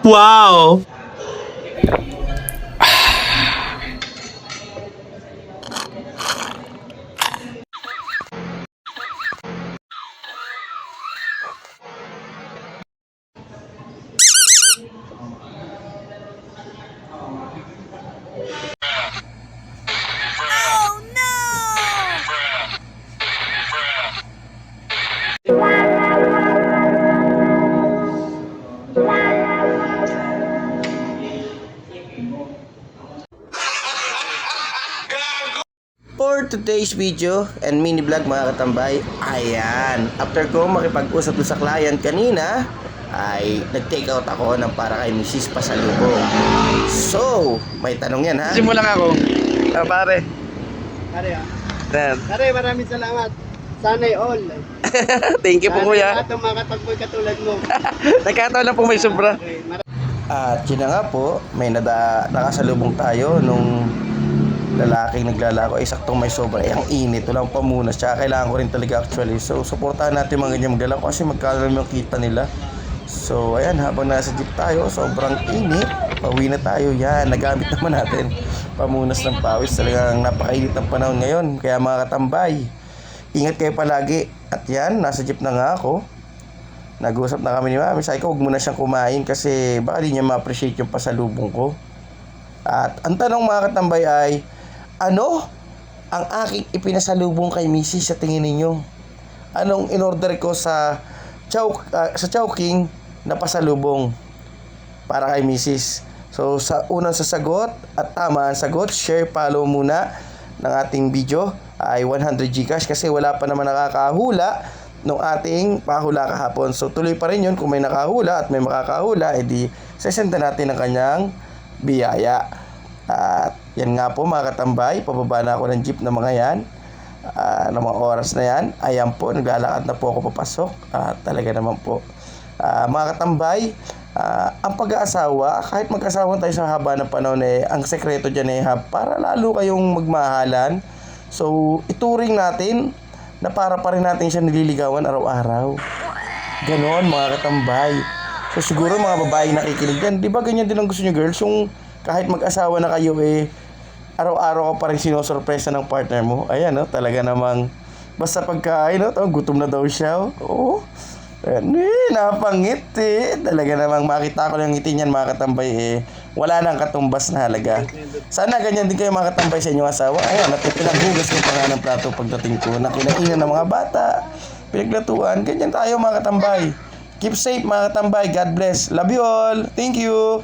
Wow! For today's video and mini vlog mga katambay, ayan, after ko makipag-usap sa client kanina, ay nag-take out ako ng para kay Mrs. Pasalubong. So, may tanong yan ha? Simulan ako. Pare. Pare ah. Yan. Pare, maraming salamat. Sana'y all. Thank you po kuya. Sana makatagboy katulad mo. Nagkataon lang po may sobra. Okay, At yun na nga po, may nakasalubong tayo nung lalaking naglalako ay saktong may sobra. Ang init, walang pamunas. Tsaka kailangan ko rin talaga actually. So, supportahan natin mga ganyan maglalako kasi magkano yung kita nila. So, ayan, habang nasa jeep tayo, sobrang init. Pauwi na tayo. Yan, nagamit naman natin pamunas ng pawis. Talagang napakainit ng panahon ngayon. Kaya mga katambay, ingat kayo palagi. At yan, nasa jeep na nga ako. Nag-usap na kami ni Mami. Sabi ko, huwag mo na siyang kumain kasi baka di niya ma-appreciate yung pasalubong ko. At ang tanong mga katambay ay, ano ang aking ipinasalubong kay Mrs. sa tingin ninyo? Anong in-order ko sa Chowking na pasalubong para kay Mrs. So sa unang sasagot at tama ang sagot, share, follow muna ng ating video ay 100 Gcash kasi wala pa naman nakakahula nung ating pahula kahapon. So tuloy pa rin yun kung may nakahula at may makakahula, edi sesenda natin ang kanyang biyaya. At yan nga po mga katambay, pababa na ako ng jeep na mga yan, ng mga oras na yan. Ayan po, naglalakad na po ako papasok. Talaga naman po mga katambay, ang pag-aasawa, kahit mag-asawa tayo sa haba ng panahon ang sekreto dyan para lalo kayong magmahalan. So ituring natin na para pa rin natin siya nililigawan araw-araw. Ganon mga katambay. So siguro mga babae nakikinig dyan, di ba ganyan din ang gusto nyo girls? Yung kahit mag-asawa na kayo araw-araw ka pa rin sinosorpresa ng partner mo. Ayan talaga namang basta pagkain gutom na daw siya. Oo. Napangiti. Talaga namang makita ko lang ngiti niyan mga katambay wala nang katumbas na halaga. Sana ganyan din kayo mga katambay sa inyong asawa. Ayan, pinaghugas ko pa nga ng plato pagdating ko. Nakinainan ng mga bata. Pinaglatuan. Ganyan tayo mga katambay. Keep safe mga katambay. God bless. Love you all. Thank you.